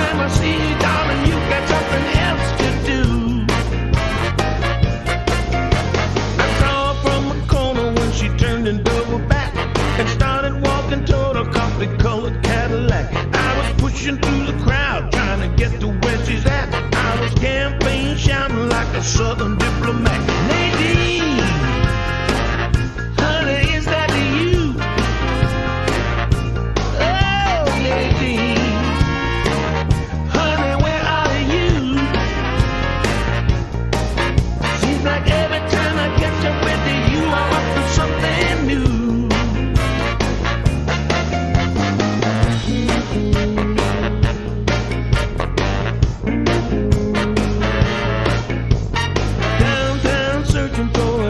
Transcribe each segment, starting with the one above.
time I see you, darling, you got something else to do. I saw her from the corner when she turned and doubled back and started walking toward a coffee-colored Cadillac. I was pushing through the crowd, trying to get to where she's at. I was campaign shouting like a southern diplomat. Nadine, honey, is that you? Oh, Nadine, honey, where are you? Seems like every time I catch up with you, I'm up to something new.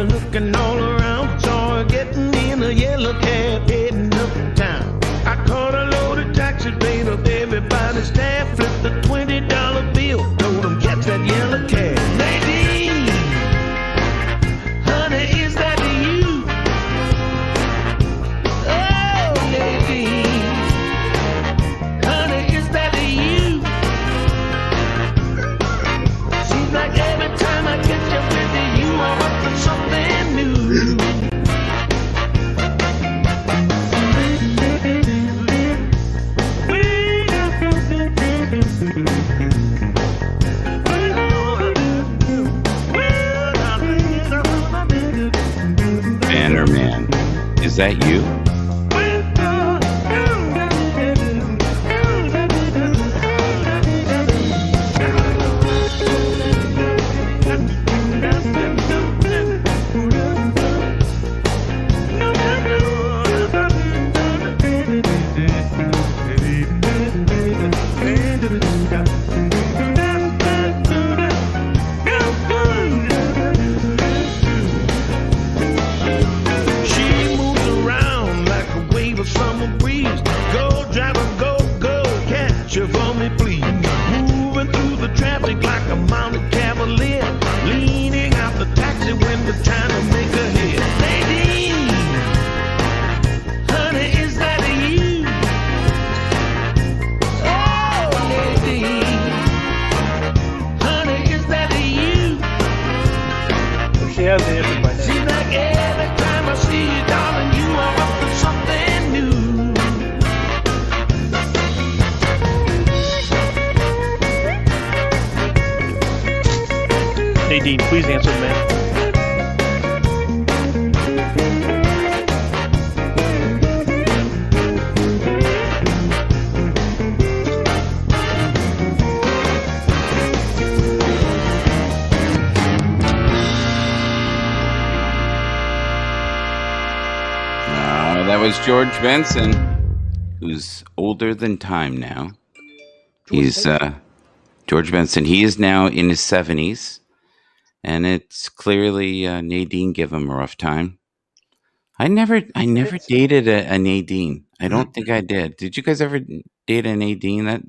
Looking all around, saw her getting in a yellow cab heading uptown. I caught a loaded taxi, paid up everybody's tab, flipped the $20 bill, told them catch that yellow cab. Nadine, honey, is that you? Oh, Nadine, honey, is that you? Seems like every time I catch up with you, I'm up to something new. Bannerman, is that you? Nadine, please answer the man. That was George Benson, who's older than time now. He's George Benson. He is now in his 70s, and it's clearly Nadine gave him a rough time. I never dated a Nadine. I don't think I did. Did you guys ever date a Nadine? I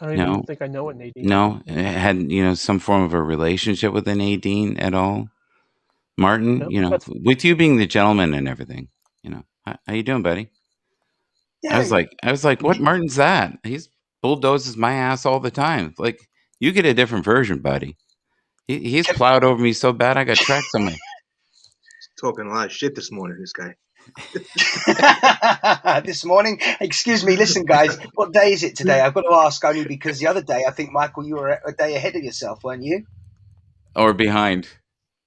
don't even think I know what Nadine. No, had some form of a relationship with a Nadine at all. Martin, No, with you being the gentleman and everything, how you doing, buddy? Yeah, I was like, what Martin's that? He's bulldozes my ass all the time. Like, you get a different version, buddy. He's plowed over me so bad I got tracks on me. Talking a lot of shit this morning, this guy. This morning? Excuse me, listen, guys, what day is it today? I've got to ask only because the other day, I think, Michael, you were a day ahead of yourself, weren't you? Or behind.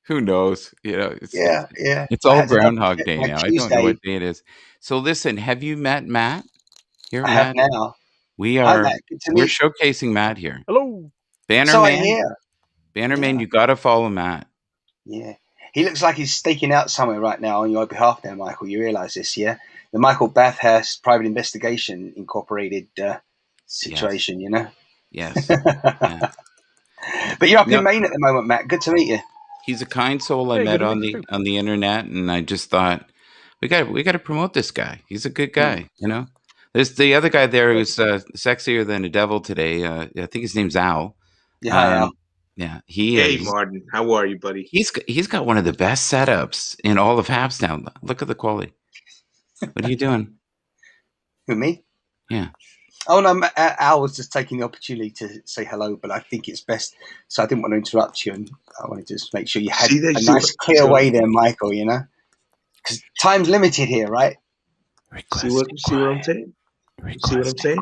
Who knows? Yeah. It's all Groundhog Day now. I don't know what day it is. So listen, have you met Matt? Here, I Matt. have now. We're showcasing Matt here. Hello. Bannerman. So I hear. Bannerman, you got to follow Matt. Yeah. He looks like he's staking out somewhere right now on your behalf there, Michael. You realize this, yeah? The Michael Bathurst Private Investigation Incorporated situation, Yes. Yeah. But you're up in Maine at the moment, Matt. Good to meet you. He's a kind soul I met on the internet, and I just thought we got to promote this guy. He's a good guy, There's the other guy there who's sexier than a devil today. I think his name's Al. Yeah, Al. Yeah, Hey, Martin, how are you, buddy? He's got one of the best setups in all of Happs now. Look at the quality. What are you doing? Who, me? Yeah. Oh no, Al was just taking the opportunity to say hello, but I think it's best. So I didn't want to interrupt you, and I wanted to just make sure you had See that? a nice, clear So way there, Michael. You know, because time's limited here, right? see what I'm saying? See what I'm saying?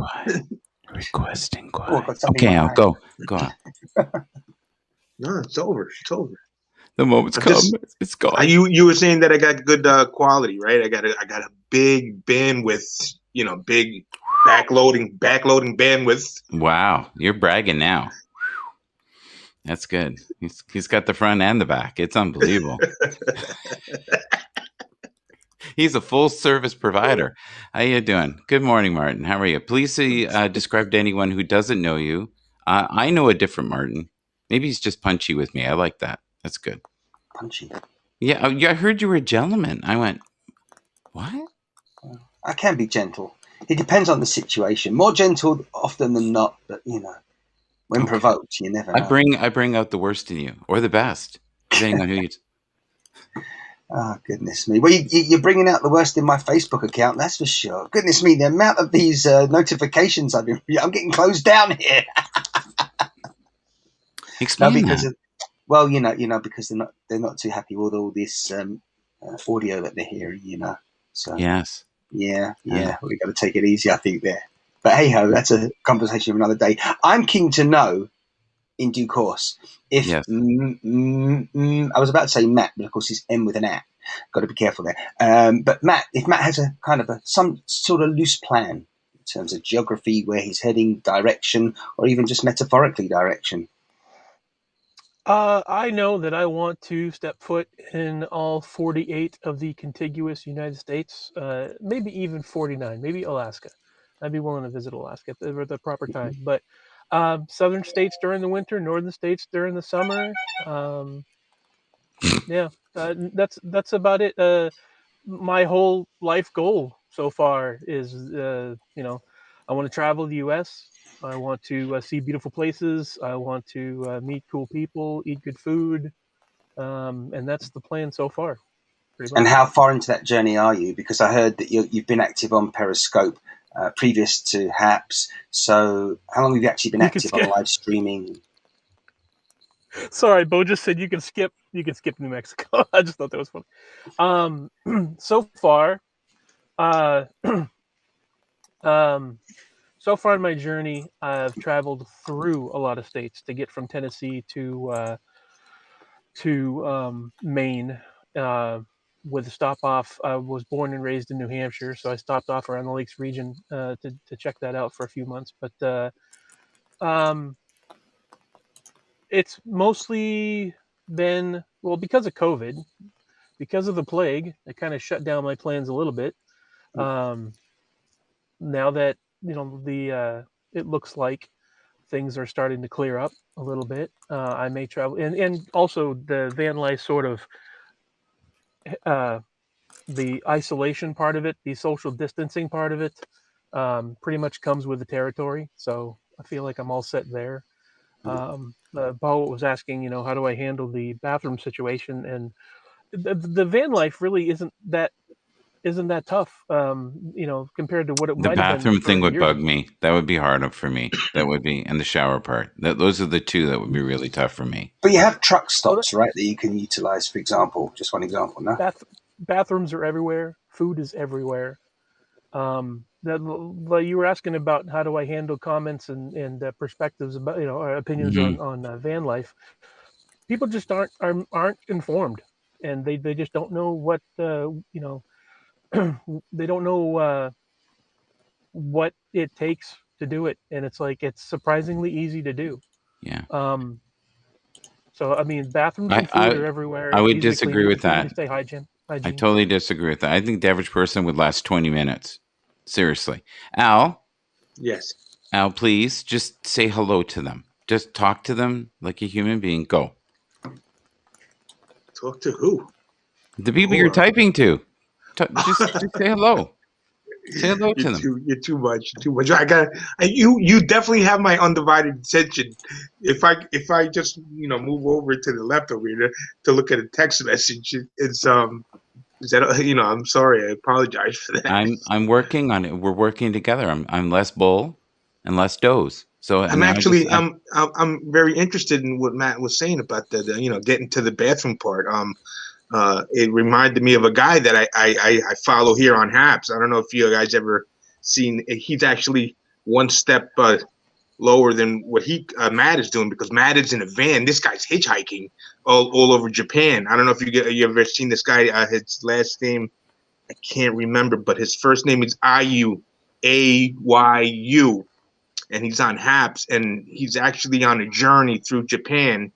Requesting Oh, I've quiet. got something Okay, in my Al, eye. go Al. No, it's over. It's over. The moment's I'm come. just It's gone. you were saying that I got good quality, right? I got a big bandwidth, big backloading bandwidth. Wow, you're bragging now. That's good. He's got the front and the back. It's unbelievable. He's a full service provider. How you doing? Good morning, Martin. How are you? Please describe to anyone who doesn't know you. I know a different Martin. Maybe he's just punchy with me. I like that. That's good. Punchy. Yeah, I heard you were a gentleman. I went, what? I can be gentle. It depends on the situation. More gentle often than not, but when Okay. provoked, you never know. I bring out the worst in you, or the best, depending on who you. Oh, goodness me. Well, you're bringing out the worst in my Facebook account, that's for sure. Goodness me, the amount of these notifications I'm getting closed down here. Explain because that. because they're not too happy with all this audio that they're hearing, So Yes. yeah, we've got to take it easy, I think, there. But hey ho, that's a conversation of another day. I'm keen to know in due course if Yes. I was about to say Matt, but of course it's M with an A. Got to be careful there. But if Matt has a kind of some sort of loose plan in terms of geography, where he's heading, direction, or even just metaphorically direction. I know that I want to step foot in all 48 of the contiguous United States, maybe even 49, maybe Alaska. I'd be willing to visit Alaska at the proper time. But southern states during the winter, northern states during the summer. Yeah, that's about it. My whole life goal so far is, I want to travel the U.S. I want to see beautiful places. I want to meet cool people, eat good food, and that's the plan so far, pretty And much. how far into that journey are you? Because I heard that you've been active on Periscope previous to Happs. So how long have you actually been You can active on skip. live streaming? Sorry, Bo just said you can skip. You can skip New Mexico. I just thought that was funny. So far, uh, so far in my journey, I've traveled through a lot of states to get from Tennessee to Maine. With a stop off, I was born and raised in New Hampshire, so I stopped off around the Lakes region to check that out for a few months. But um, it's mostly been, well, because of COVID, because of the plague. It kind of shut down my plans a little bit. Um, Now that the it looks like things are starting to clear up a little bit, I may travel, and also the van life sort of, uh, the isolation part of it, the social distancing part of it, pretty much comes with the territory. So I feel like I'm all set there. Bo was asking, how do I handle the bathroom situation, and the van life really isn't that tough, compared to what it The might have been bathroom thing for would years bug ago. me. That would be harder for me. That would be, and the shower part. Those are the two that would be really tough for me. But you have truck Oh, that stops, right, that you can utilize, for example. Just one example, no? bath bathrooms are everywhere. Food is everywhere. That You were asking about how do I handle comments and perspectives about, or opinions Hmm. on van life. People just aren't informed, and they just don't know what, they don't know what it takes to do it, and it's like it's surprisingly easy to do. Yeah. Um, so I mean, bathrooms I, and food I are I everywhere, would easy to disagree clean, with easy that. to stay hygiene. I Hygiene. totally disagree with that. I think the average person would last 20 minutes. Seriously. Yes. Al, please just say hello to them. Just talk to them like a human being. Go. Talk to who? The people Hold you're on. typing to. Just say hello. Say hello to them. You're too much. Too much. You definitely have my undivided attention. If I just move over to the left over here to look at a text message, it's is that I'm sorry. I apologize for that. I'm working on it. We're working together. I'm less bull and less doze. So I I'm mean, actually I'm very interested in what Matt was saying about the getting to the bathroom part. It reminded me of a guy that I follow here on Happs. I don't know if you guys ever seen. He's actually one step lower than what Matt is doing, because Matt is in a van. This guy's hitchhiking all over Japan. I don't know if you ever seen this guy. His last name I can't remember, but his first name is Ayu, Ayu, and he's on Happs, and he's actually on a journey through Japan,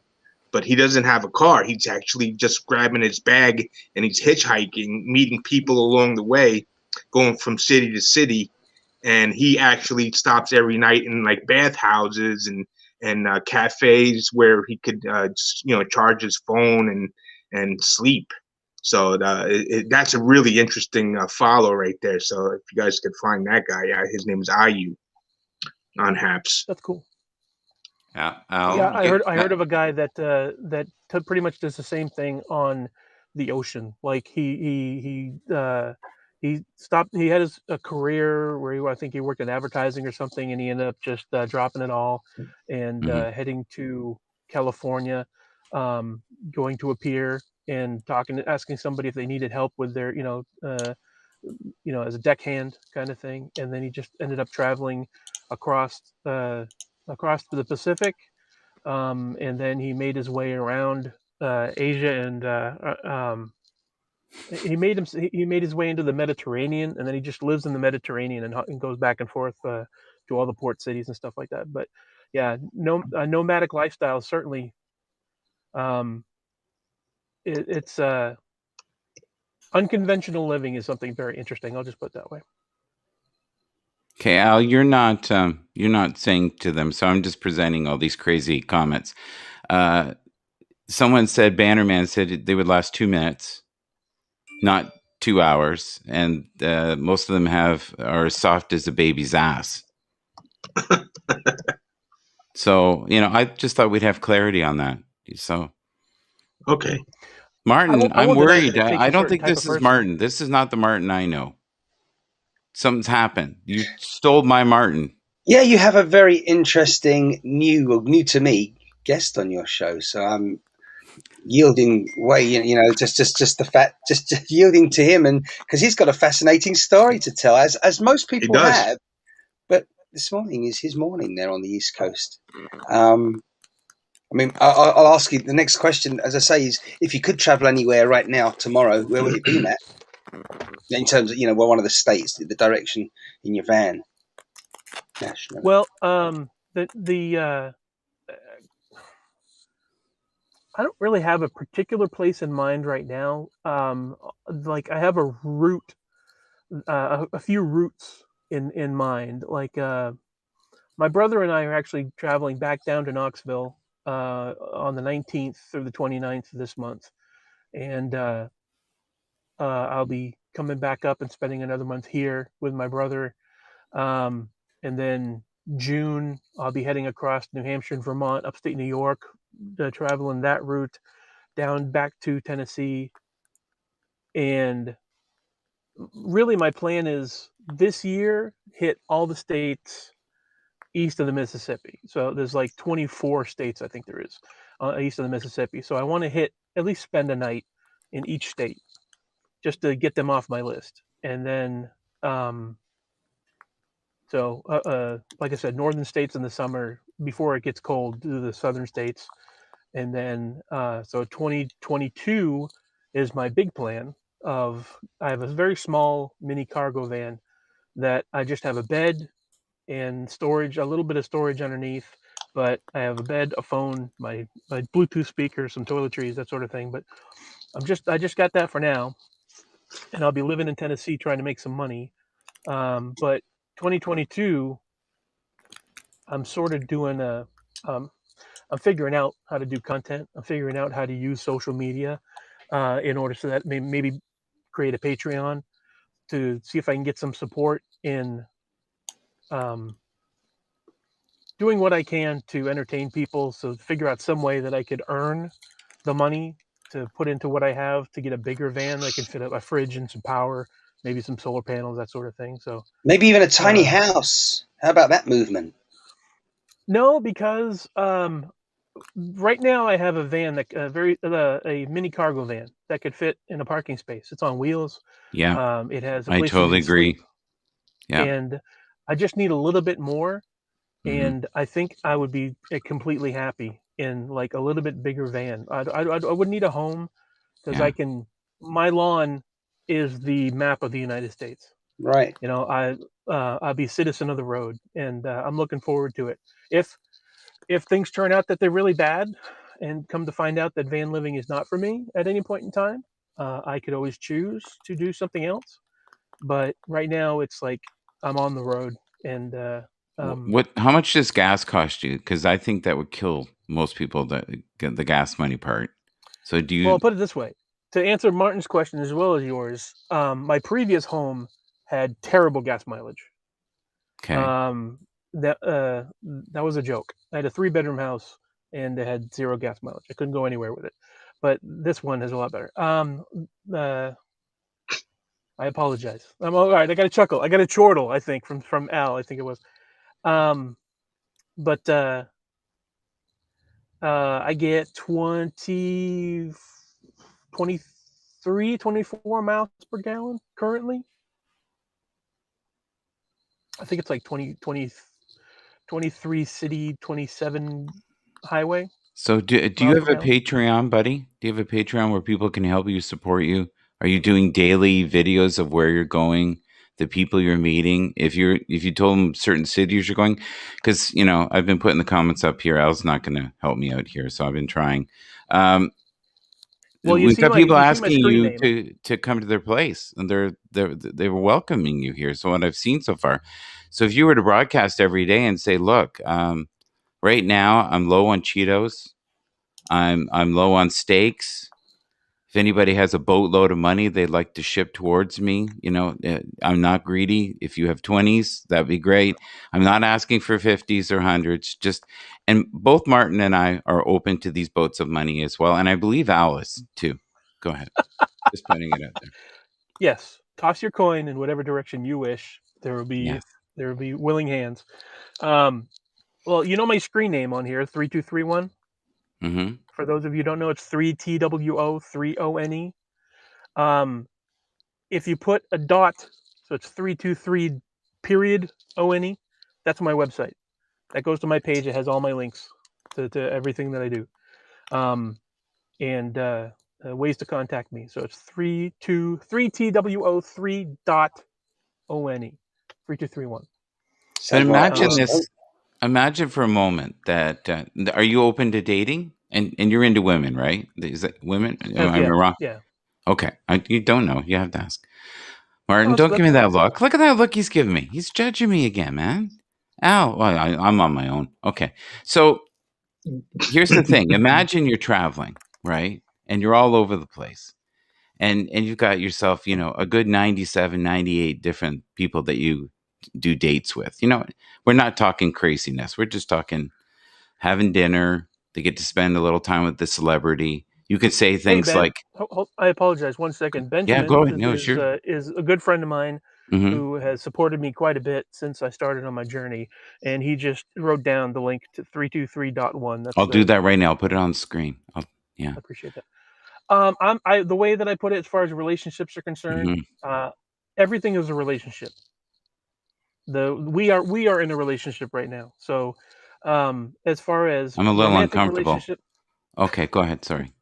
but he doesn't have a car. He's actually just grabbing his bag and he's hitchhiking, meeting people along the way, going from city to city. And he actually stops every night in like bathhouses and cafes where he could charge his phone and sleep. So that's a really interesting follow right there. So if you guys could find that guy, his name is Ayu on Happs. That's cool. Yeah, I heard of a guy that pretty much does the same thing on the ocean. Like he stopped. He had a career where I think he worked in advertising or something, and he ended up just dropping it all and heading to California, going to a pier and asking somebody if they needed help with their as a deckhand kind of thing, and then he just ended up traveling across the Pacific, and then he made his way around Asia, and he made his way into the Mediterranean, and then he just lives in the Mediterranean and goes back and forth to all the port cities and stuff like that. But yeah, nomadic lifestyle certainly. It's unconventional living is something very interesting. I'll just put it that way. Okay, Al, you're not saying to them, so I'm just presenting all these crazy comments. Someone said, Bannerman said they would last 2 minutes, not 2 hours, and most of them are as soft as a baby's ass. So, I just thought we'd have clarity on that. So, okay, Martin, I'm worried. Take I a don't certain think type this of is person. Martin. This is not the Martin I know. Something's happened. You stole my Martin. Yeah, you have a very interesting new to me guest on your show, so I'm yielding way, just the fact, just yielding to him, and because he's got a fascinating story to tell, as most people have. But this morning is his morning there on the East Coast. I'll ask you the next question, as I say, is if you could travel anywhere right now, tomorrow, where would it be, Matt? In terms of, well, one of the states, the direction in your van. Nationally. Well, I don't really have a particular place in mind right now. Like I have a route, a few routes in mind. Like my brother and I are actually traveling back down to Knoxville on the 19th through the 29th of this month, and I'll be coming back up and spending another month here with my brother, and then June I'll be heading across New Hampshire and Vermont, upstate New York, traveling that route down back to Tennessee. And really my plan is this year hit all the states east of the Mississippi. So there's like 24 states I think there is east of the Mississippi. So I want to at least spend a night in each state just to get them off my list. And then like I said, northern states in the summer before it gets cold to the southern states. And then so 2022 is my big plan. I have a very small mini cargo van that I just have a bed and storage, a little bit of storage underneath, but I have a bed, a phone, my Bluetooth speaker, some toiletries, that sort of thing. But I just got that for now, and I'll be living in Tennessee trying to make some money. But 2022, I'm sort of doing I'm figuring out how to do content. I'm figuring out how to use social media in order so that maybe create a Patreon to see if I can get some support in doing what I can to entertain people. So figure out some way that I could earn the money to put into what I have to get a bigger van that can fit a fridge and some power, maybe some solar panels, that sort of thing. So maybe even a tiny house. How about that movement? No, because right now I have a van that a mini cargo van that could fit in a parking space. It's on wheels. Yeah, It has a I place for me totally to sleep, agree. Yeah. and I just need a little bit more. Hmm. And I think I would be completely happy in like a little bit bigger van. I would need a home because Yeah. I can. My lawn is the map of the United States. Right. You know, I'll be citizen of the road, and I'm looking forward to it. If if things turn out that they're really bad, and come to find out that van living is not for me at any point in time, I could always choose to do something else. But right now, it's like I'm on the road, and um, What? How much does gas cost you? Because I think that would kill most people. The gas money part. So do well, you? I'll put it this way: to answer Martin's question as well as yours, my previous home had terrible gas mileage. Okay. Um, that was a joke. I had a 3 bedroom house and it had zero gas mileage. I couldn't go anywhere with it, but this one is a lot better. Uh, I apologize. I'm all right. I got a chuckle. I got a chortle. I think from Al. I think it was. Um, but I get 23, 24 miles per gallon currently. I think it's like 23 city, 27 highway So do you miles have per a gallon. Patreon, buddy? Do you have a Patreon where people can help you, support you? Are you doing daily videos of where you're going, the people you're meeting? If you told them certain cities you're going, because I've been putting the comments up here. Al's not going to help me out here, so I've been trying. Um, Well, we've got people you see my asking screen you name. to come to their place, and they were welcoming you here. So what I've seen so far. So if you were to broadcast every day and say, look, right now I'm low on Cheetos. I'm low on steaks. If anybody has a boatload of money they'd like to ship towards me, I'm not greedy. If you have 20s, that'd be great. I'm not asking for 50s or hundreds. And both Martin and I are open to these boats of money as well. And I believe Alice too. Go ahead. Just putting it out there. Yes, toss your coin in whatever direction you wish. Yeah. There will be willing hands. Um, well, you know my screen name on here, 3231. Mm-hmm. For those of you who don't know, it's 3TWO3ONE. Um, if you put a dot, so it's 323 period ONE, that's my website. That goes to my page. It has all my links to everything that I do. Um, and ways to contact me. So it's 3TWO3 dot ONE 3231. But Sounds like imagine Um, this. Imagine for a moment that are you open to dating? And you're into women, right? Is that women? Am I yeah, wrong? yeah. Okay. You don't know. You have to ask. Martin, No, don't give that's me fine. that look. Look at that look he's giving me. He's judging me again, man. Ow. Well, I'm on my own. Okay. So here's the thing. Imagine you're traveling, right? And you're all over the place. And you've got yourself, a good 97, 98 different people that you do dates with. We're not talking craziness. We're just talking having dinner. They get to spend a little time with the celebrity. You could say Hey things Ben, like, I apologize. 1 second. yeah, Benjamin go ahead. No, sure. is a good friend of mine Hmm. who has supported me quite a bit since I started on my journey, and he just wrote down the link to 323.1. I'll That's do the that right now. I'll put it on the screen. Yeah. I appreciate that. The way that I put it, as far as relationships are concerned, Hmm. uh, everything is a relationship. We are in a relationship right now. So, as far as I'm a little romantic uncomfortable. relationship, Okay, go ahead. Sorry.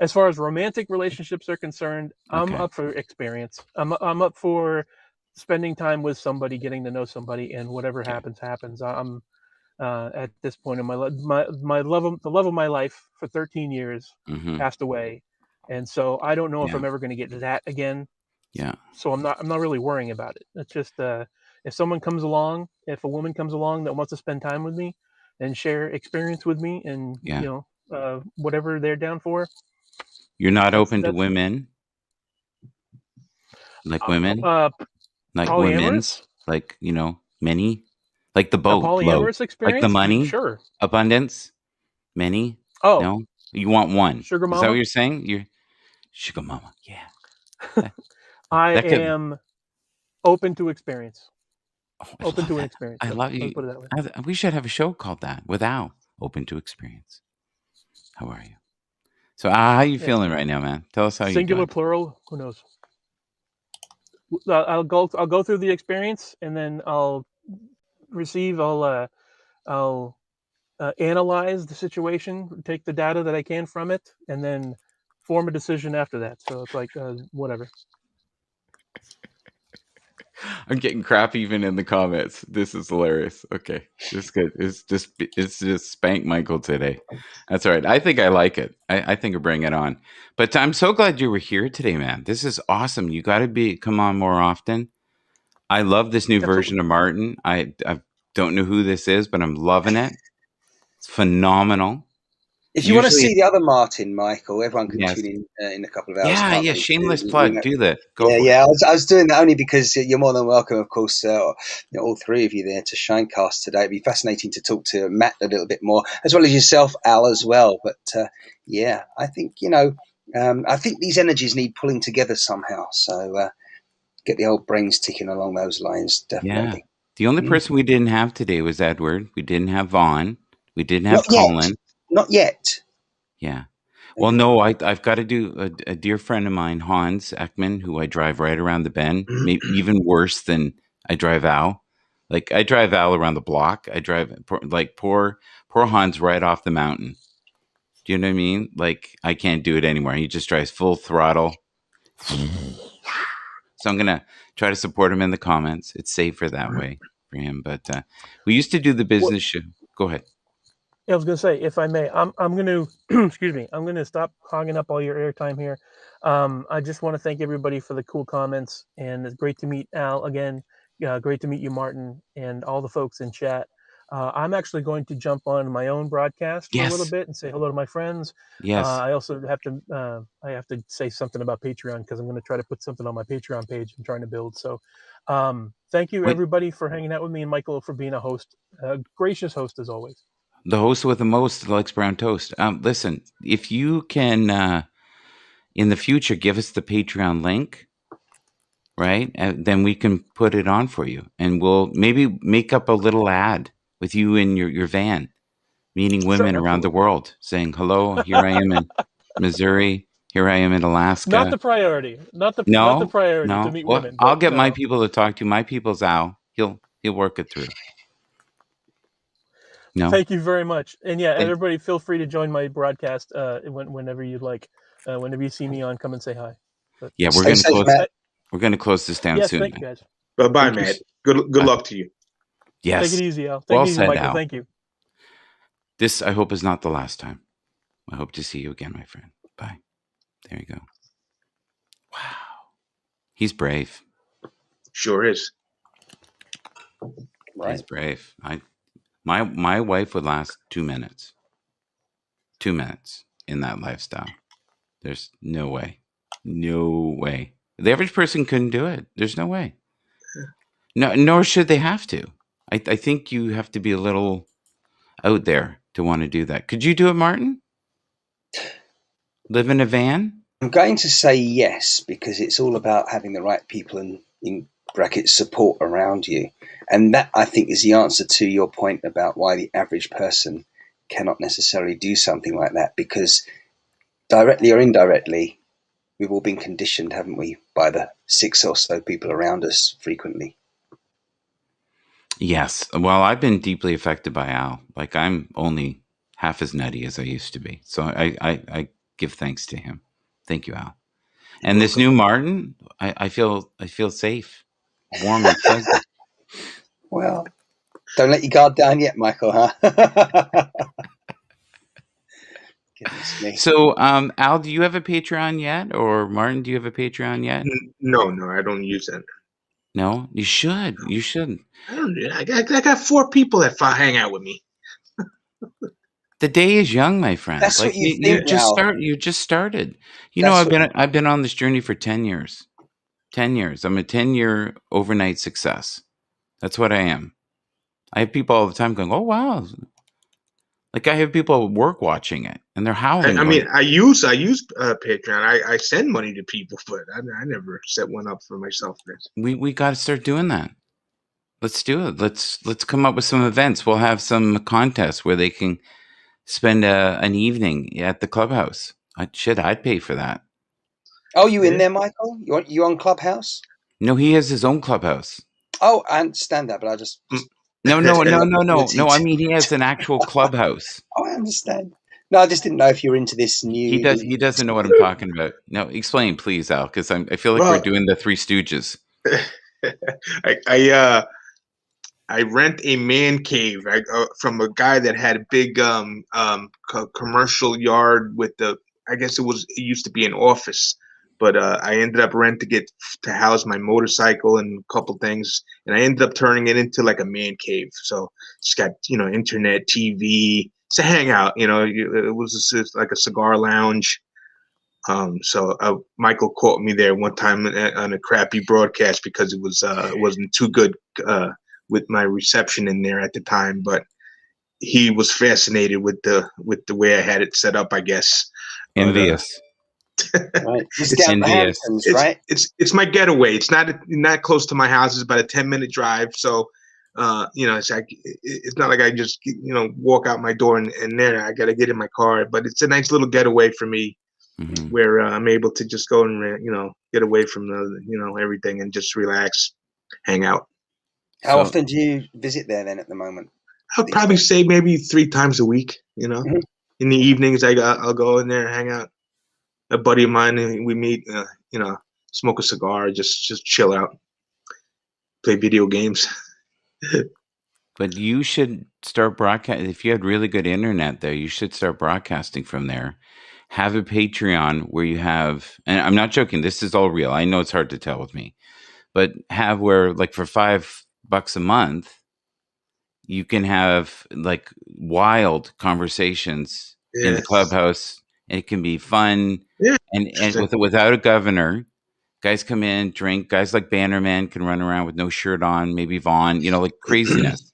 as far as romantic relationships are concerned, I'm Okay. up for experience. I'm up for spending time with somebody, getting to know somebody, and whatever Okay. happens, happens. I'm at this point in the love of my life for 13 years Hmm. passed away, and so I don't know if Yeah. I'm ever going to get that again. Yeah. So I'm not really worrying about it. It's just if someone comes along, if a woman comes along that wants to spend time with me and share experience with me, and Yeah. whatever they're down for, You're not open to that's women, like uh, women, uh, like polyamorous. women's, like, many, like the A boat, load, polyamorous like the experience, money, sure. abundance, many. Oh, No, you want one. sugar Is that what mama. you're saying? You're sugar mama. Yeah. That, I that could, am open to experience. I Open love to an that. experience. I Yep, love let's you. put it that way. We should have a show called that. With Al, open to experience. How are you? So, how you Yeah. feeling right now, man? Tell us how you're Singular, doing. plural, who knows? I'll go through the experience, and then I'll receive. I'll analyze the situation, take the data that I can from it, and then form a decision after that. So it's like whatever. I'm getting crap even in the comments. This is hilarious. Okay, this is good. It's just spank Michael today. That's all right. I think I like it. I think I bring it on. But I'm so glad you were here today, man. This is awesome. You got to come on more often. I love this new Absolutely. version of Martin. I don't know who this is, but I'm loving it. It's phenomenal. If you want to Usually, see the other Martin, Michael, everyone can yes. tune in a couple of hours. Yeah, Can't yeah. they? Shameless You plug. know, Do that. Go yeah, for it. yeah. I was doing that only because you're more than welcome, of course, all three of you there to Shinecast today. It'd be fascinating to talk to Matt a little bit more, as well as yourself, Al, as well. But yeah, I think I think these energies need pulling together somehow. So get the old brains ticking along those lines, Yeah. definitely. The only person we didn't have today was Edward. We didn't have Vaughn. We didn't have Not yet. Colin. Not yet. Yeah. Well, no, I've got to do a dear friend of mine, Hans Ekman, who I drive right around the bend, maybe even worse than I drive Al. Like I drive Al around the block. I drive like poor Hans right off the mountain. Do you know what I mean? Like I can't do it anymore. He just drives full throttle. So I'm gonna try to support him in the comments. It's safer that way for him. But we used to do the business show. Go ahead. Yeah, I was going to say, if I may, I'm going to excuse me. I'm going to stop hogging up all your airtime here. I just want to thank everybody for the cool comments, and it's great to meet Al again. Great to meet you, Martin, and all the folks in chat. I'm actually going to jump on my own broadcast for a little Yes. bit and say hello to my friends. Yes. I also have to say something about Patreon, because I'm going to try to put something on my Patreon page I'm trying to build. So thank you, Wait. everybody, for hanging out with me, and Michael for being a host, gracious host as always. The host with the most likes brown toast. Listen, if you can in the future give us the Patreon link, right? Then we can put it on for you, and we'll maybe make up a little ad with you in your van, meeting women around the world, saying hello. Here I am in Missouri. Here I am in Alaska. Not the priority. Not the priority to meet Well, women. I'll But get no. my people to talk to you. My people's Al. He'll work it through. No. Thank you very much. And yeah, everybody feel free to join my broadcast whenever you'd like. Whenever you see me on, come and say hi. But, yeah, we're gonna close this down soon. Thank you, guys. Bye, Matt. Good luck to you. Yes. Take it easy, Al. Take it easy, said, Michael. Al. Thank you. This, I hope, is not the last time. I hope to see you again, my friend. Bye. There you go. Wow. He's brave. Sure is. Right. He's brave. My wife would last 2 minutes. 2 minutes in that lifestyle. There's no way. No way. The average person couldn't do it. There's no way. No, nor should they have to. I think you have to be a little out there to want to do that. Could you do it, Martin? Live in a van? I'm going to say yes, because it's all about having the right people in brackets support around you. And that, I think, is the answer to your point about why the average person cannot necessarily do something like that, because directly or indirectly, we've all been conditioned, haven't we, by the 6 or so people around us frequently. Yes. Well, I've been deeply affected by Al. Like, I'm only half as nutty as I used to be. So I give thanks to him. Thank you, Al. And this new Martin, I feel safe, warm and fuzzy. Well, don't let your guard down yet, Michael, huh? Goodness me. So, Al, do you have a Patreon yet? Or Martin, do you have a Patreon yet? No, I don't use that. No, you should. You should. I got 4 people that hang out with me. The day is young, my friend. That's like what you think, Al. You just started. You know, I've been on this journey for 10 years. 10 years. I'm a 10-year overnight success. That's what I am. I have people all the time going, "Oh wow!" Like I have people at work watching it, and they're howling. I mean, I use Patreon. I send money to people, but I never set one up for myself. We got to start doing that. Let's do it. Let's come up with some events. We'll have some contests where they can spend an evening at the clubhouse. I'd pay for that. Oh, you in Yeah. there, Michael? You on Clubhouse? No, he has his own clubhouse. Oh, I understand that, but I just No. ability No, I to- mean he has an actual clubhouse. Oh, I understand. No, I just didn't know if you're into this He new. does. He doesn't know what I'm talking about. No, explain, please, Al, because I feel like we're Well, doing the Three Stooges. I rent a man cave from a guy that had a big commercial yard with I guess it used to be an office, but I ended up renting it to house my motorcycle and a couple things, and I ended up turning it into like a man cave. So it's got internet, TV, it's a hangout. It was just like a cigar lounge. So Michael caught me there one time on a crappy broadcast because it wasn't too good with my reception in there at the time, but he was fascinated with the way I had it set up, I guess. Envious. Right. Just It's down the envious. Hamptons, It's right? it's my getaway. It's not close to my house. It's about a 10-minute drive. So, it's like it's not like I just walk out my door and there I got to get in my car. But it's a nice little getaway for me Mhm. where I'm able to just go and get away from everything and just relax, hang out. How So- often do you visit there then at the moment? I'll probably say maybe 3 times a week. Mhm. In the evenings I'll go in there and hang out. A buddy of mine, and we meet, smoke a cigar, just chill out, play video games. But you should start broadcasting. If you had really good internet there, you should start broadcasting from there. Have a Patreon where you have, and I'm not joking, this is all real. I know it's hard to tell with me, but have where, like, for $5 a month, you can have like wild conversations in the Yeah. clubhouse. It can be fun, Yeah. and without a governor. Guys come in, drink. Guys like Bannerman can run around with no shirt on. Maybe Vaughn, like craziness,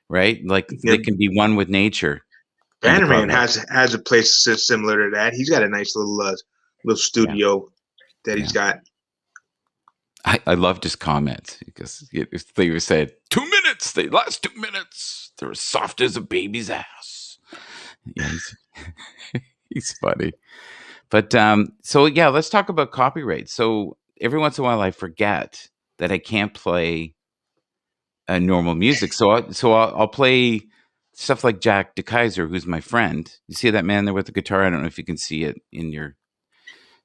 right? Like Yeah. they can be one with nature. in the Bannerman clubhouse. has a place similar to that. He's got a nice little studio that he's got. I loved his comments because they were saying 2 minutes. They last 2 minutes. They're as soft as a baby's ass. Yeah, he's funny. But so yeah, let's talk about copyright. So every once in a while, I forget that I can't play normal music. So I'll play stuff like Jack DeKaiser, who's my friend. You see that man there with the guitar? I don't know if you can see it in your.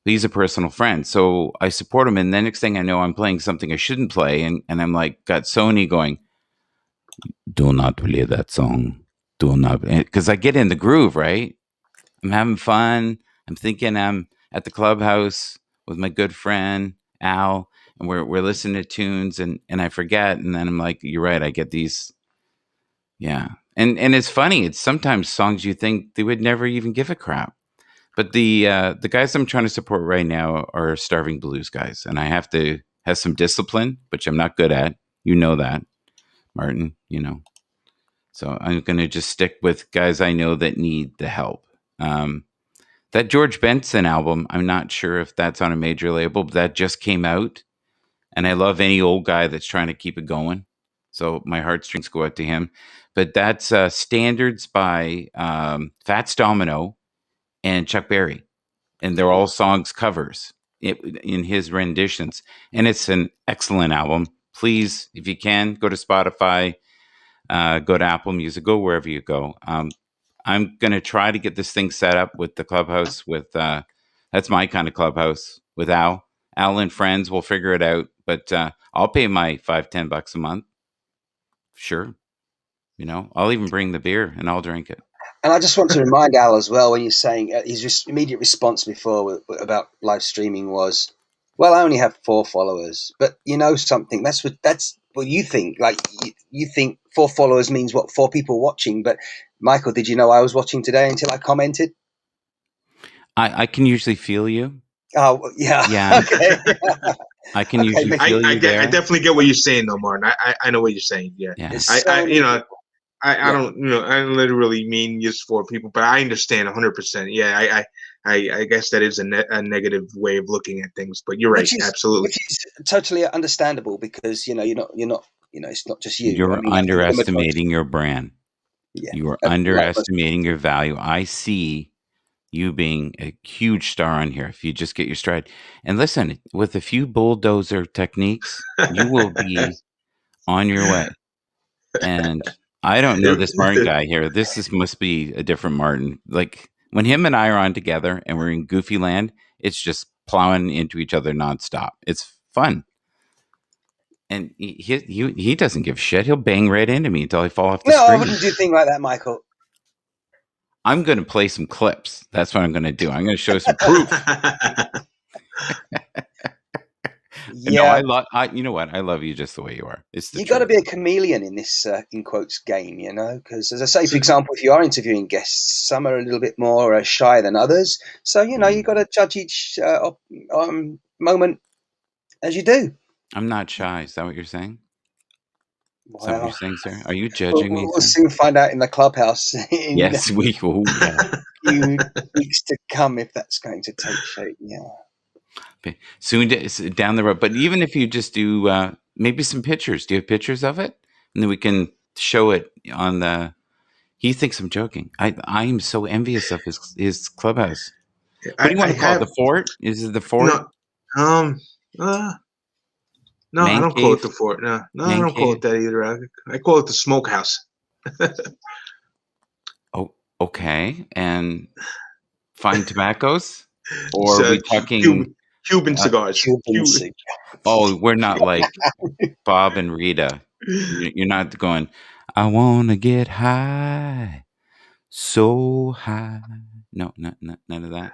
He's a personal friend, so I support him. And the next thing I know, I'm playing something I shouldn't play, and I'm like, got Sony going, "Do not play that song. Do not," because I get in the groove, right? I'm having fun. I'm thinking I'm at the clubhouse with my good friend Al, and we're listening to tunes, and I forget, and then I'm like, "You're right. I get these." Yeah, and it's funny. It's sometimes songs you think they would never even give a crap. But the guys I'm trying to support right now are starving blues guys, and I have to have some discipline, which I'm not good at. You know that, Martin. So I'm going to just stick with guys I know that need the help. That George Benson album, I'm not sure if that's on a major label, but that just came out, and I love any old guy that's trying to keep it going. So my heartstrings go out to him. But that's Standards by Fats Domino and Chuck Berry. And they're all songs covers in his renditions. And it's an excellent album. Please, if you can, go to Spotify, go to Apple Music, go wherever you go. I'm going to try to get this thing set up with the clubhouse with, that's my kind of clubhouse with Al. Al and friends will figure it out. But I'll pay my $5-10 a month. Sure. I'll even bring the beer and I'll drink it. And I just want to remind Al as well, when you're saying his immediate response before about live streaming was, "Well, I only have 4 followers," but something. That's what you think. Like you think 4 followers means what? 4 people watching. But Michael, did you know I was watching today until I commented? I can usually feel you. Oh yeah. Yeah. Okay. I can usually feel you there. I definitely get what you're saying, though, Martin. I know what you're saying. Yeah. Yeah. There's I so many people. I don't, I don't literally mean just for people, but I understand 100%. Yeah, I guess that is a negative way of looking at things, but you're right, absolutely. Which is totally understandable because you're not It's not just you. I You're mean, I think the majority, underestimating your brand. yeah, You are like most, underestimating your value. I see you being a huge star on here if you just get your stride. And listen, with a few bulldozer techniques, you will be on your way. And I don't know this Martin guy here. Must be a different Martin. Like when him and I are on together and we're in Goofy Land, it's just plowing into each other nonstop. It's fun. And he doesn't give a shit. He'll bang right into me until I fall off the no, I screen. wouldn't do a thing like that, Michael. I'm going to play some clips. That's what I'm going to do. I'm going to show some proof. No, Yeah, you know what? I love you just the way you are. It's the you got to truth. be a chameleon in this, in quotes, game, because as I say, for example, if you are interviewing guests, some are a little bit more shy than others. So, you got to judge each moment as you do. I'm not shy. Is that what you're saying? Is that what you're Well, saying, sir? Are you we'll, judging me, we'll sir? soon find out in the clubhouse in Yes, we. Oh, yeah. few weeks to come if that's going to take shape. Yeah. Okay. Soon down the road. But even if you just do maybe some pictures, do you have pictures of it? And then we can show it on the. He thinks I'm joking. I am so envious of his clubhouse. What do you want I to call it? have The fort? Is it the fort? no, no, I Man don't call cave? it the fort. No, I Man don't call cave? it that either. I call it the smokehouse. Oh, okay. And fine tobaccos? It's, Or are we talking? Cuban cigars. Cuban cigar. Oh, we're not like Bob and Rita. You're not going, I want to get high, so high. No, none of that.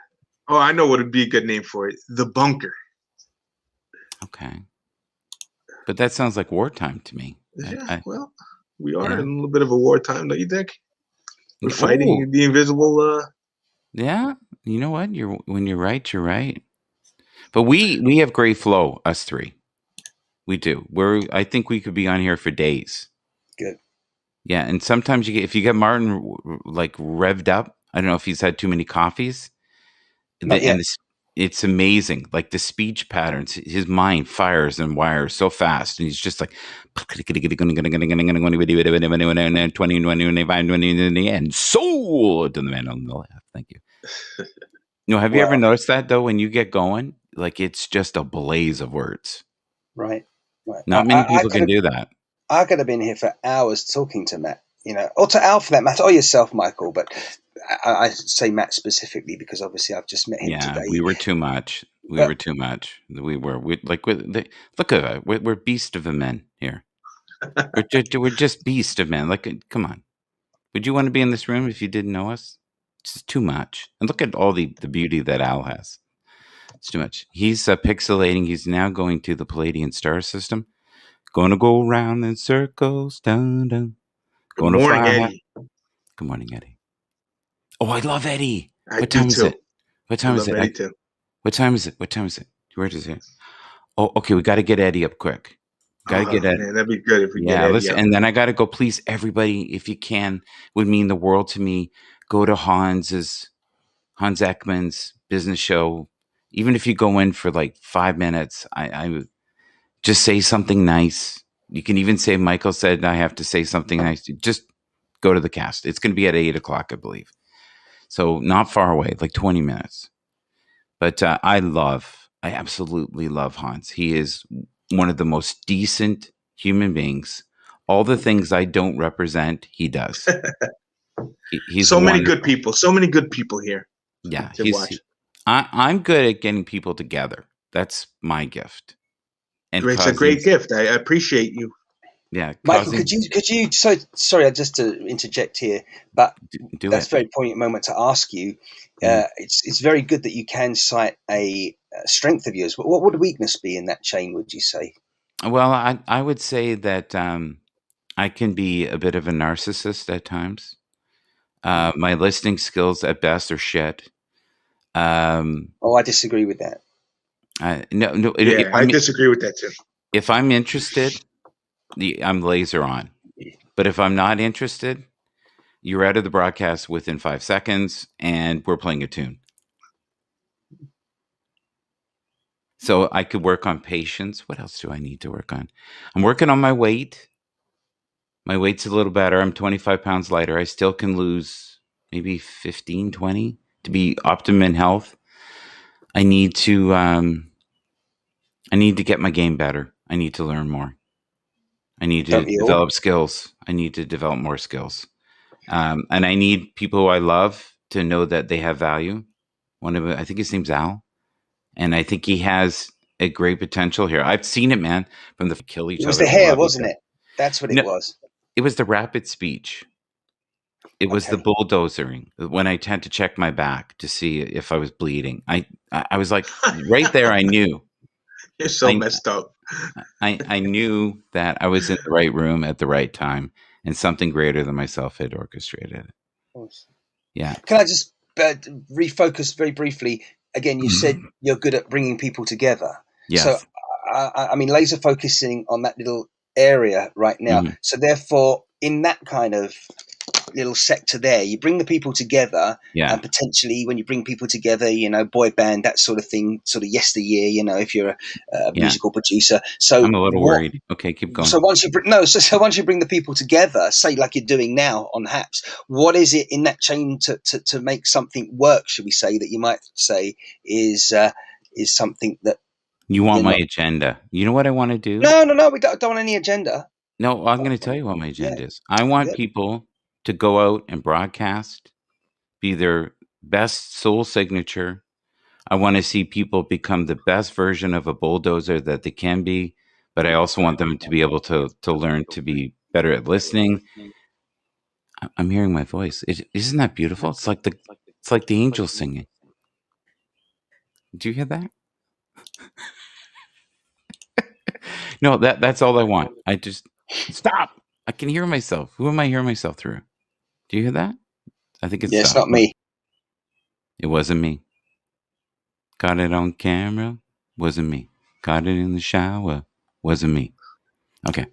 Oh, I know what would be a good name for it. The bunker. Okay. But that sounds like wartime to me. Yeah, well, we are Yeah. in a little bit of a wartime, don't you think? We're Oh, fighting the invisible. yeah. You know what? When you're right, you're right. But we have great flow, us three. We do. I think we could be on here for days. Good. Yeah, and sometimes if you get Martin like revved up, I don't know if he's had too many coffees. Not yet. And it's amazing. Like the speech patterns, his mind fires and wires so fast, and he's just like, and soul to the man on the left. Thank you. Have you ever Well, noticed that though? When you get going, like it's just a blaze of words. right. Not many people can do that. I could have been here for hours talking to Matt, or to Al for that matter, or yourself, Michael. But I say Matt specifically because obviously I've just met him Yeah, today. we were too much. We But- were too much. Look at it. We're beast of a men here. we're just beast of men. Like, come on. Would you want to be in this room if you didn't know us? It's just too much. And look at all the beauty that Al has. It's too much. He's pixelating. He's now going to the Palladian star system. Gonna go round in circles. Dun, dun. Good morning, Eddie. Good morning, Eddie. Oh, I love Eddie. I What do time is too. it? What I time is love it? Eddie too. What time is it? What time is it? Where is it? Oh, okay. We got to get Eddie up quick. Got to get Eddie. Man, that'd be good if we get Yeah, Eddie listen, up. and then I got to go. Please, everybody, if you can, would mean the world to me. Go to Hans Ekman's business show. Even if you go in for like 5 minutes, I would just say something nice. You can even say Michael said I have to say something nice. Just go to the cast. It's going to be at 8:00, I believe. So not far away, like 20 minutes. But I absolutely love Hans. He is one of the most decent human beings. All the things I don't represent, he does. He's so many wonderful. good people. So many good people here. Yeah, to watch. I'm good at getting people together. That's my gift. And It's a great gift. I appreciate you. Yeah, Michael, could you? So sorry, just to interject here, but that's a very poignant moment to ask you. It's very good that you can cite a strength of yours. What would a weakness be in that chain? Would you say? Well, I would say that I can be a bit of a narcissist at times. My listening skills at best are shit. I disagree with that. No. I disagree with that too. If I'm interested, I'm laser on. But if I'm not interested, you're out of the broadcast within 5 seconds, and we're playing a tune. So I could work on patience. What else do I need to work on? I'm working on my weight. My weight's a little better. I'm 25 pounds lighter. I still can lose maybe 15, 20 to be optimum in health. I need to get my game better. I need to learn more. I need to Don't we all? develop skills. I need to develop more skills. And I need people who I love to know that they have value. One of I think his name's Al. And I think he has a great potential here. I've seen it, man, from the kill each It was other. the hair, love each wasn't other. it? That's what it No, was. It was the rapid speech. It was the Okay. bulldozering when I had to check my back to see if I was bleeding. I was like, right there, I knew. You're so messed up. I knew that I was in the right room at the right time, and something greater than myself had orchestrated it. Awesome. Yeah. Can I just refocus very briefly? Again, you said you're good at bringing people together. Yes. So, I mean, laser focusing on that little area right now. Mhm. So, therefore, in that kind of little sector there, you bring the people together, Yeah. and potentially when you bring people together, you know, boy band, that sort of thing, sort of yesteryear, you know, if you're a Yeah. musical producer. So I'm a little worried. Okay, keep going. So once you once you bring the people together, say like you're doing now on Happs, what is it in that chain to make something work? Should we say that you might say is something that You want you're my not- agenda. You know what I want to do? No, we don't want any agenda. No, I'm going to tell you what my agenda Yeah. is. I want Yeah. people to go out and broadcast, be their best soul signature. I want to see people become the best version of a bulldozer that they can be, but I also want them to be able to learn to be better at listening. I'm hearing my voice. Isn't that beautiful? It's like the angels singing. Do you hear that? No, that's all I want. I just stop. I can hear myself. Who am I hearing myself through? Do you hear that? I think it's Yeah, it's not me. It wasn't me. Got it on camera. Wasn't me. Got it in the shower. Wasn't me. Okay.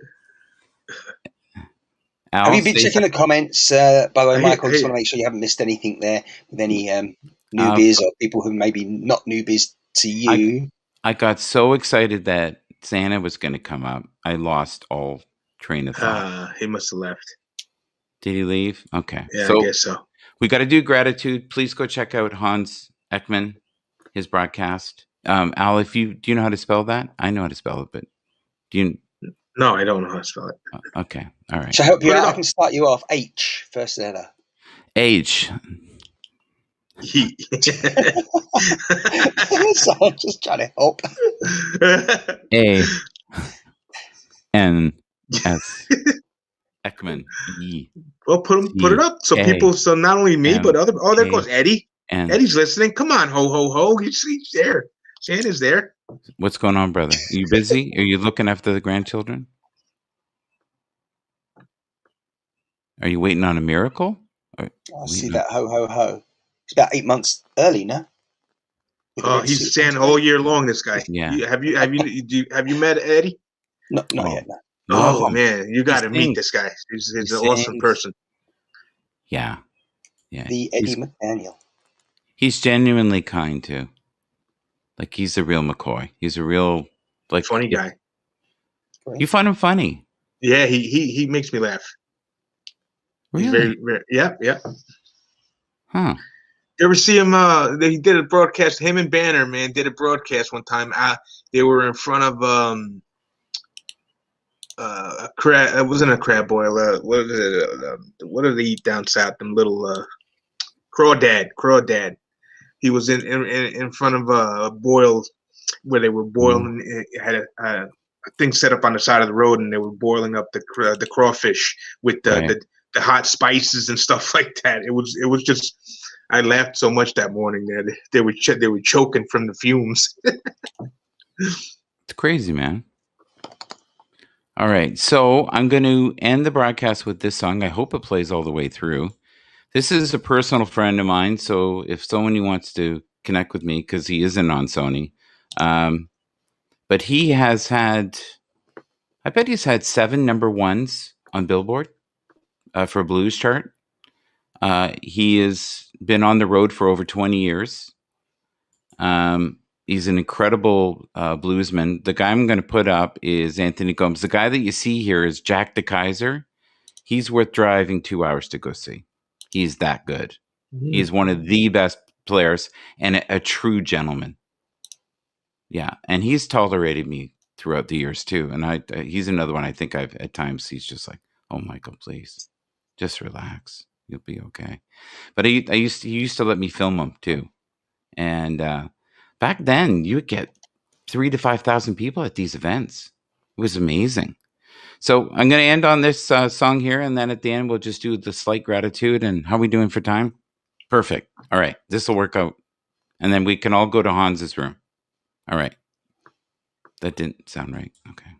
Al, Have you been checking the comments? By the way, Michael, I just want to make sure you haven't missed anything there with any newbies or people who maybe not newbies to you. I got so excited that Santa was going to come up. I lost all train of thought. He must have left. Did he leave? Okay. Yeah, So I guess so. we got to do gratitude. Please go check out Hans Ekman, his broadcast. Al, do you know how to spell that? I know how to spell it, but do you? No, I don't know how to spell it. Okay. All right. Shall I help you Put it out? I up. can start you off. H, first letter. H. So I'm just trying to help. A. N. S. Ekman. E. Well, put it up so people, so not only me, but other. Oh, there goes Eddie. And Eddie's listening. Come on, ho ho ho! He's there. Santa's there. what's going on, brother? Are you busy? Are you looking after the grandchildren? Are you waiting on a miracle? I see that. Ho ho ho! It's about 8 months early now. Oh, he's Santa all year long. This guy. Yeah. Have you met Eddie? Not yet. No. Oh man, you got to sings. meet this guy. He's He an awesome sings. person. Yeah. The Eddie McDaniel. He's genuinely kind too. Like he's a real McCoy. He's a real Funny guy. You find him funny? Yeah, he makes me laugh. Really? He's very yeah. Huh. You ever see him? He did a broadcast. Him and Banner, man, did a broadcast one time. They were in front of a crab. It wasn't a crab boil. What is it? What do they eat down south? Them little crawdad. He was in front of a boil where they were boiling. It had a thing set up on the side of the road, and they were boiling up the crawfish with the hot spices and stuff like that. It was just. I laughed so much that morning that they were choking from the fumes. It's crazy, man. All right, so I'm going to end the broadcast with this song. I hope it plays all the way through. This is a personal friend of mine, so if someone wants to connect with me, because he isn't on Sony, but he has had, I bet he's had 7 number ones on Billboard for a blues chart. He has been on the road for over 20 years. He's an incredible bluesman. The guy I'm going to put up is Anthony Gomes. The guy that you see here is Jack DeKaiser. He's worth driving 2 hours to go see. He's that good. He's one of the best players and a true gentleman. Yeah, and he's tolerated me throughout the years too. And he's another one I think I've at times he's just like, "Oh, Michael, please, just relax. You'll be okay." But he used to let me film him too. And back then, you would get 3,000 to 5,000 people at these events. It was amazing. So I'm going to end on this song here, and then at the end we'll just do the slight gratitude. And how are we doing for time? Perfect. All right, this will work out, and then we can all go to Hans's room. All right. That didn't sound right. Okay.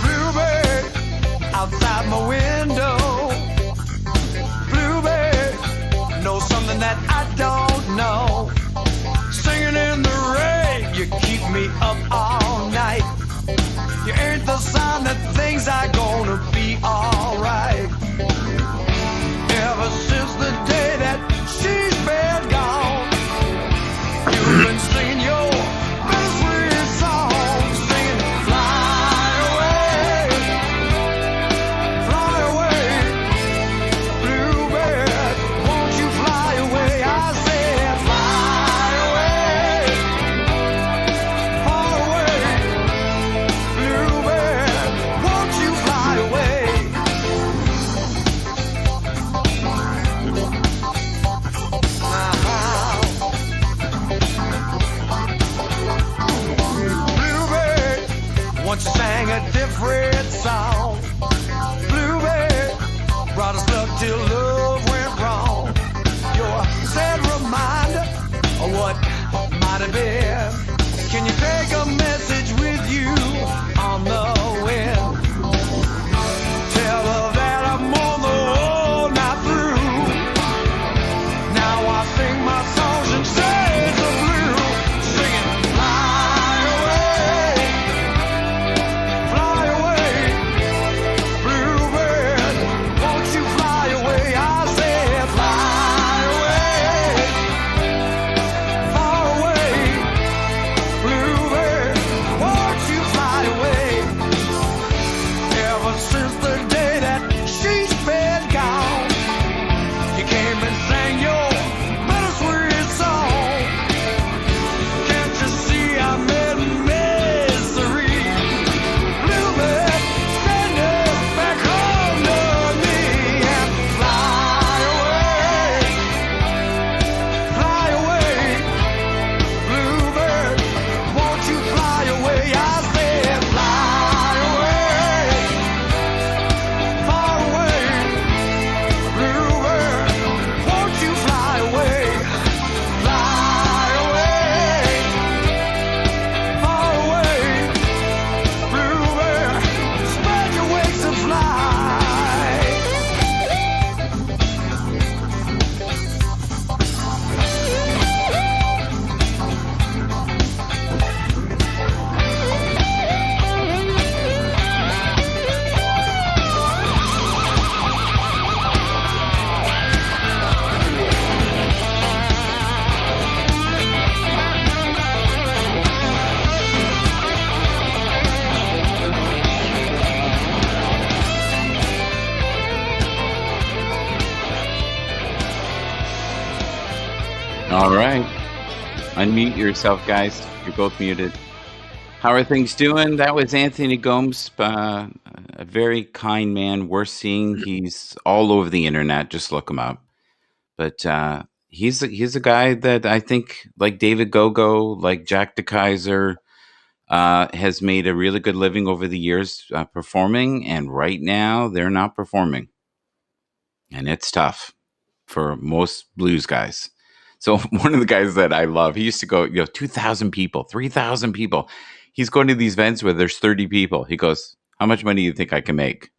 Bluebird outside my window. Bluebird knows something that I don't know. Singing in the rain, you keep me up all night. You ain't the sign that things are gonna be alright. Ever since the day that she's been gone, you've been singing your bittersweet song, singing fly away, bluebird, won't you fly away? I said fly away, far away, bluebird, won't you fly away? Bluebird, once you sang a different song. Bluebird brought us luck till love went wrong. You're a sad reminder of what might have been. Can you take a message with you on the wind? Tell her that I'm on the road, not through. Now I sing my songs in shades of blue, singing fly away, bluebird, won't you fly away? I said fly away, far away, bluebird, won't you fly away? Ever since the day that she's been gone, you came and sang your bittersweet song. Can't you see I'm in misery? Bluebird, stand up back under me and fly away, bluebird, won't you fly away? I said fly away, far away, bluebird, won't you fly away? Fly away, far away, bluebird, spread your wings and fly. All right. Unmute yourself, guys. You're both muted. How are things doing? That was Anthony Gomes, a very kind man, worth seeing. He's all over the internet. Just look him up. But he's a guy that I think, like David Gogo, like Jack DeKaiser, has made a really good living over the years performing. And right now, they're not performing. And it's tough for most blues guys. So one of the guys that I love, he used to go, 2,000 people, 3,000 people. He's going to these events where there's 30 people. He goes, "How much money do you think I can make?"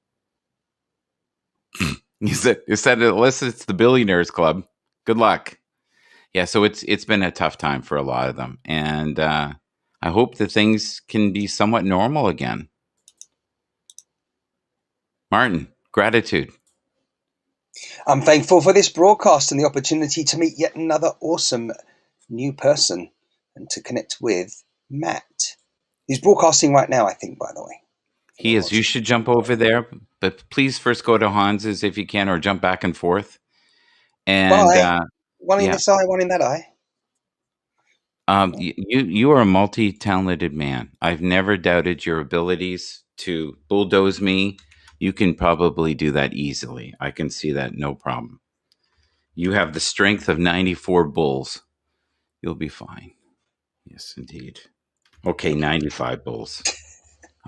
He said, unless it's the Billionaires Club, good luck. Yeah, so it's been a tough time for a lot of them, and I hope that things can be somewhat normal again. Martin, gratitude. I'm thankful for this broadcast and the opportunity to meet yet another awesome new person and to connect with Matt. He's broadcasting right now, I think, by the way. He is. You should jump over there, but please first go to Hans's if you can, or jump back and forth. And Bye. One in yeah, this eye, one in that eye. you are a multi-talented man. I've never doubted your abilities to bulldoze me. You can probably do that easily. I can see that, no problem. You have the strength of 94 bulls. You'll be fine. Yes, indeed. Okay, 95 bulls.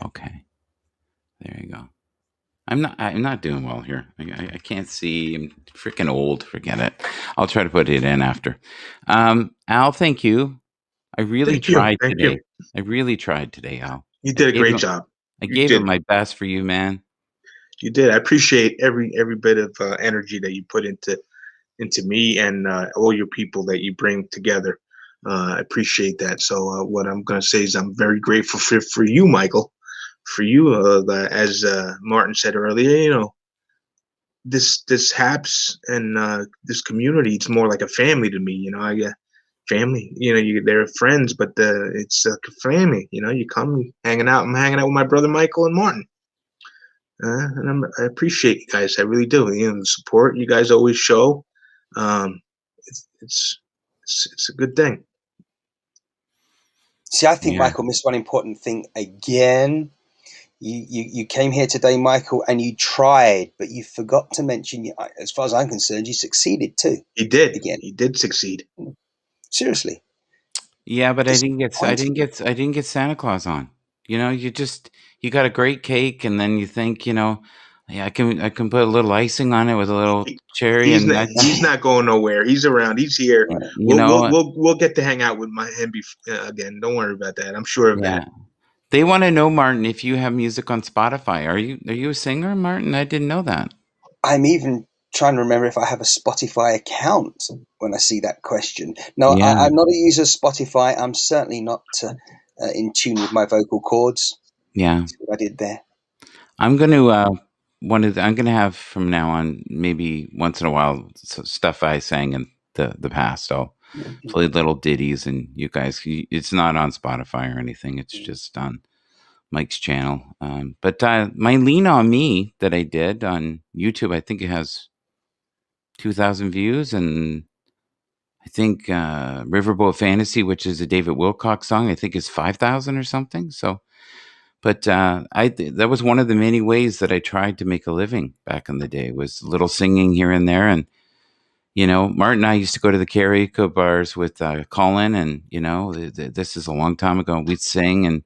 Okay, there you go. I'm not doing well here. I can't see. I'm freaking old. Forget it. I'll try to put it in after. Al, thank you. I really Thank you. tried Thank today. you. I really tried today, Al. You did a great job. I You gave it did. my best for you, man. You did. I appreciate every bit of energy that you put into me and all your people that you bring together. I appreciate that. So what I'm going to say is I'm very grateful for you, Michael, for you. As Martin said earlier, you know, this Happs and this community, it's more like a family to me. You know, I family. You know, they're friends, but it's like a family. You know, you come hanging out. I'm hanging out with my brother Michael and Martin. And I appreciate you guys. I really do. You know, the support you guys always show. Um, it's a good thing. See, I think Yeah. Michael missed one important thing again. You came here today, Michael, and you tried, but you forgot to mention, as far as I'm concerned, you succeeded too. He did. Again. He did succeed. Seriously. Yeah, but I didn't get Disappointing. Santa Claus on. You know, you got a great cake, and then you think, you know, yeah, I can put a little icing on it with a little cherry, He's and not going nowhere. He's around. He's here. you know, We'll get to hang out with him again. Don't worry about that. I'm sure of yeah. that. They want to know, Martin, if you have music on Spotify. Are you a singer, Martin? I didn't know that. I'm even trying to remember if I have a Spotify account when I see that question. No, Yeah. I'm not a user of Spotify. I'm certainly not in tune with my vocal cords. Yeah. See what I did there. I'm going to I'm going to have from now on, maybe once in a while, stuff I sang in the past. I'll play little ditties, and you guys, it's not on Spotify or anything. It's just on Mike's channel. But my Lean on Me that I did on YouTube, I think it has 2,000 views, and I think Riverboat Fantasy, which is a David Wilcox song, I think is 5,000 or something. So, but that was one of the many ways that I tried to make a living back in the day, was a little singing here and there. And, you know, Martin and I used to go to the karaoke bars with Colin, and, you know, this is a long time ago. We'd sing, and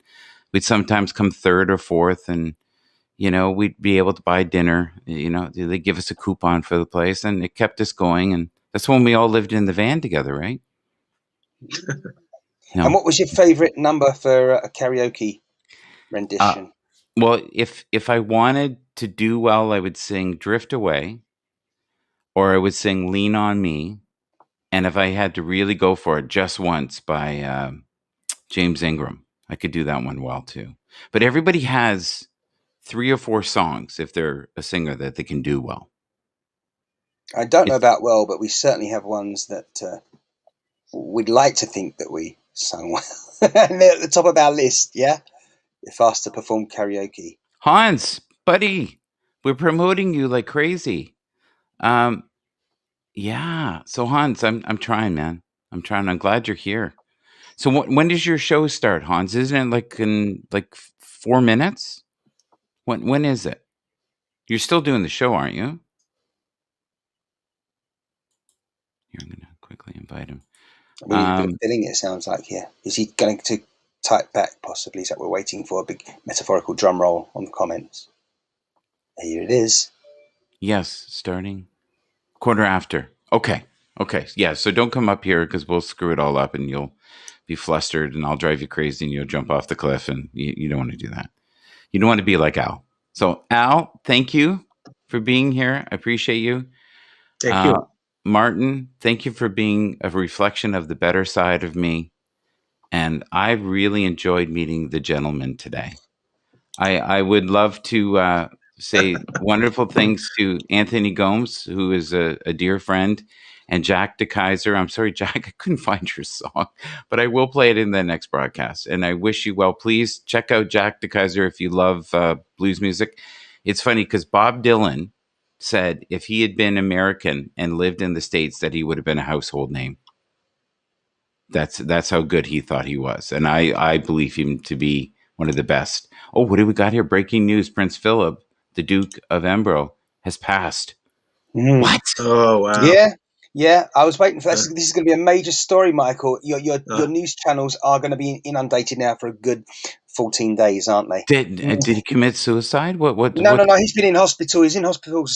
we'd sometimes come third or fourth, and, you know, we'd be able to buy dinner. You know, they give us a coupon for the place, and it kept us going. And that's when we all lived in the van together, right? No. And what was your favorite number for a karaoke rendition? Well, if I wanted to do well, I would sing Drift Away, or I would sing Lean on Me. And if I had to really go for it, Just Once by James Ingram. I could do that one well too. But everybody has 3 or 4 songs, if they're a singer, that they can do well. I don't know about well, but we certainly have ones that we'd like to think that we sung well. And they're at the top of our list, yeah? If asked to perform karaoke. Hans, buddy, we're promoting you like crazy. Yeah. So Hans, I'm trying, man. I'm trying. I'm glad you're here. So when does your show start, Hans? Isn't it like in 4 minutes? When is it? You're still doing the show, aren't you? Here, I'm gonna quickly invite him. We need a bit of filling, it sounds like here. Is he going to type back, possibly? Is that we're waiting for a big metaphorical drum roll on the comments? Here it is. Yes, starting 1:15. Okay. Yeah, so don't come up here, because we'll screw it all up, and you'll be flustered, and I'll drive you crazy, and you'll jump off the cliff, and you don't want to do that. You don't want to be like Al. So Al, thank you for being here. I appreciate you. Thank you. Martin, thank you for being a reflection of the better side of me. And I really enjoyed meeting the gentleman today. I would love to say wonderful things to Anthony Gomes, who is a dear friend, and Jack DeKaiser. I'm sorry, Jack, I couldn't find your song, but I will play it in the next broadcast. And I wish you well. Please check out Jack DeKaiser if you love blues music. It's funny because Bob Dylan said if he had been American and lived in the States, that he would have been a household name. That's how good he thought he was. And I believe him to be one of the best. Oh, what do we got here? Breaking news. Prince Philip, the Duke of Embro, has passed. Mm. What? Oh wow. Yeah. I was waiting for that. This is going to be a major story, Michael. Your news channels are going to be inundated now for a good 14 days, aren't they? Did he commit suicide? What? No. He's been in hospital. He's in hospital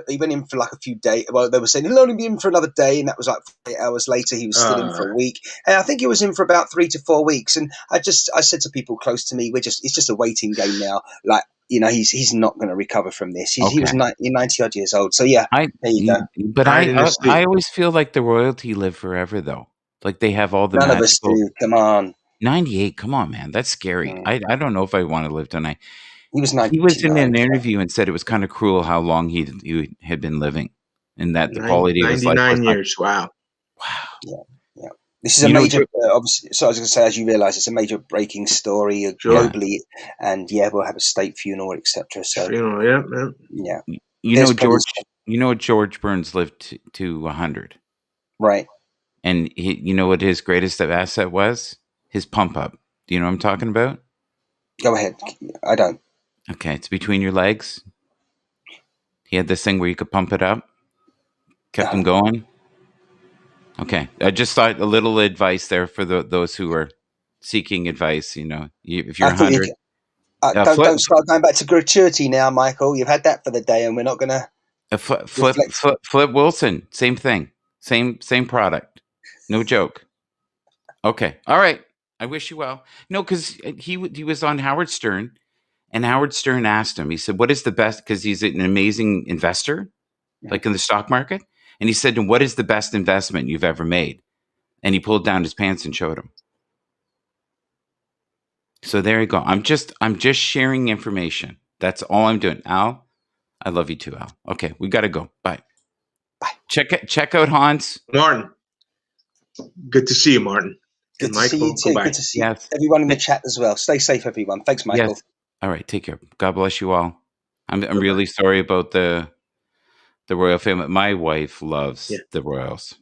he went in for like a few days. Well, they were saying he'll only be in for another day, and that was like 8 hours later. He was still in for a week, and I think he was in for about 3 to 4 weeks. And I said to people close to me, it's just a waiting game now. Like, he's not going to recover from this. He was 90 odd years old. So yeah, there you go. But I always feel like the royalty live forever, though. Like they have all the None of us do. Come on. 98. Come on, man. That's scary. I don't know if I want to live tonight. He was 99. He was in an interview and said it was kind of cruel how long he had been living, and that the quality of his life was 99 years. Wow. Yeah. This is a major, obviously. So I was going to say, as you realise, it's a major breaking story globally, and we'll have a state funeral, etc. So yeah. You know, George Burns lived to 100, right? And you know what his greatest asset was? His pump up. Do you know what I'm talking about? Go ahead. I don't. Okay, it's between your legs. He had this thing where you could pump it up. Kept him going. Okay, I just thought a little advice there for those who are seeking advice. If you're 100, don't start going back to gratuity now, Michael. You've had that for the day, and we're not going to. Flip Wilson, same thing, same product, no joke. Okay, all right. I wish you well. No, because he was on Howard Stern, and Howard Stern asked him. He said, "What is the best?" Because he's an amazing investor, like in the stock market. And he said to him, "What is the best investment you've ever made?" And he pulled down his pants and showed him. So there you go. I'm just sharing information. That's all I'm doing. Al, I love you too, Al. Okay, we got to go. Bye. Bye. Check out Hans. Martin. Good to see you, Martin. Good to see you too. Good to see everyone in the chat as well. Stay safe, everyone. Thanks, Michael. Yes. All right, take care. God bless you all. I'm really sorry about the royal family. My wife loves the royals.